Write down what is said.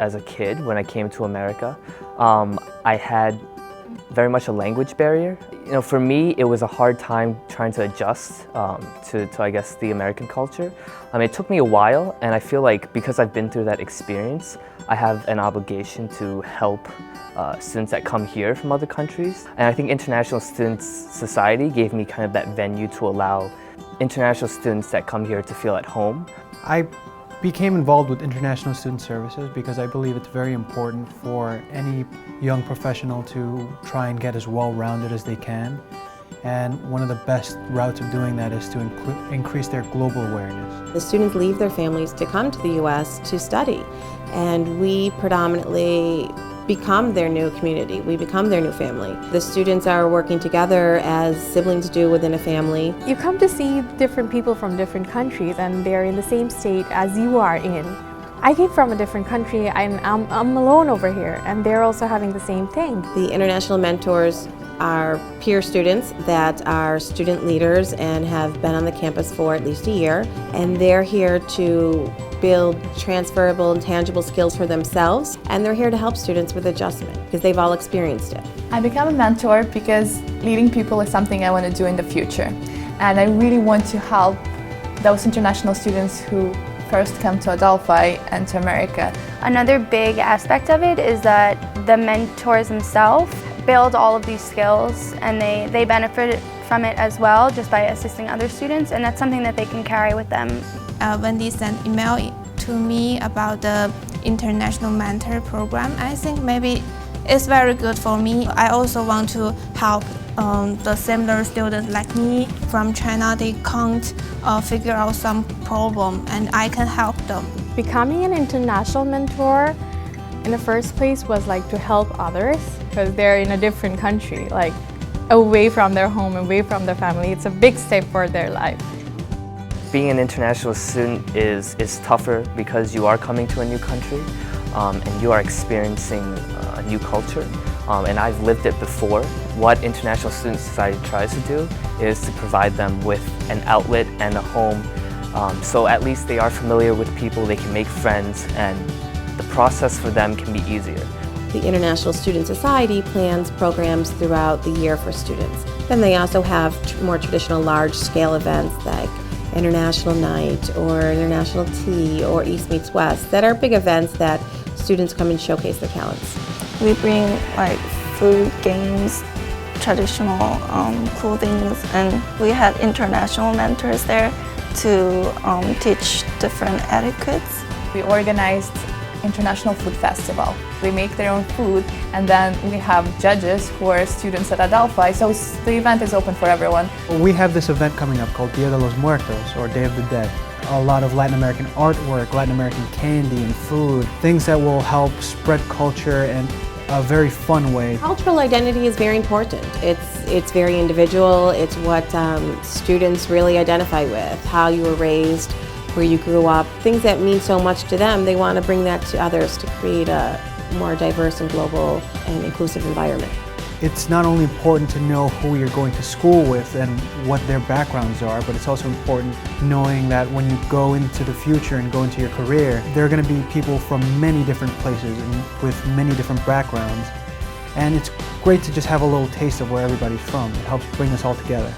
as a kid when I came to America. I had very much a language barrier. For me, it was a hard time trying to adjust to I guess, the American culture. It took me a while, and I feel like because I've been through that experience, I have an obligation to help students that come here from other countries. And I think International Students Society gave me kind of that venue to allow international students that come here to feel at home. I became involved with International Student Services because I believe it's very important for any young professional to try and get as well-rounded as they can. And one of the best routes of doing that is to increase their global awareness. The students leave their families to come to the U.S. to study, and we predominantly become their new community. We become their new family. The students are working together as siblings do within a family. You come to see different people from different countries, and they're in the same state as you are in. I came from a different country, and I'm alone over here, and they're also having the same thing. The international mentors are peer students that are student leaders and have been on the campus for at least a year, and they're here to build transferable and tangible skills for themselves, and they're here to help students with adjustment because they've all experienced it. I became a mentor because leading people is something I want to do in the future, and I really want to help those international students who first come to Adelphi and to America. Another big aspect of it is that the mentors themselves build all of these skills, and they benefit from it as well just by assisting other students, and that's something that they can carry with them. When they sent email to me about the International Mentor Program, I think maybe it's very good for me. I also want to help the similar students like me from China. They can't figure out some problem, and I can help them. Becoming an international mentor in the first place was like to help others because they're in a different country, like away from their home, away from their family. It's a big step for their life. Being an international student is tougher because you are coming to a new country and you are experiencing a new culture. And I've lived it before. What International Student Society tries to do is to provide them with an outlet and a home, so at least they are familiar with people, they can make friends, and the process for them can be easier. The International Student Society plans programs throughout the year for students. Then they also have more traditional large-scale events like International Night or International Tea or East Meets West that are big events that students come and showcase their talents. We bring like food, games, traditional clothing, and we had international mentors there to teach different etiquettes. We organized International Food Festival. They make their own food, and then we have judges who are students at Adelphi, so the event is open for everyone. We have this event coming up called Dia de los Muertos, or Day of the Dead. A lot of Latin American artwork, Latin American candy and food, things that will help spread culture in a very fun way. Cultural identity is very important. It's very individual. It's what students really identify with, how you were raised, where you grew up, things that mean so much to them. They want to bring that to others to create a more diverse and global and inclusive environment. It's not only important to know who you're going to school with and what their backgrounds are, but it's also important knowing that when you go into the future and go into your career, there are going to be people from many different places and with many different backgrounds. And it's great to just have a little taste of where everybody's from. It helps bring us all together.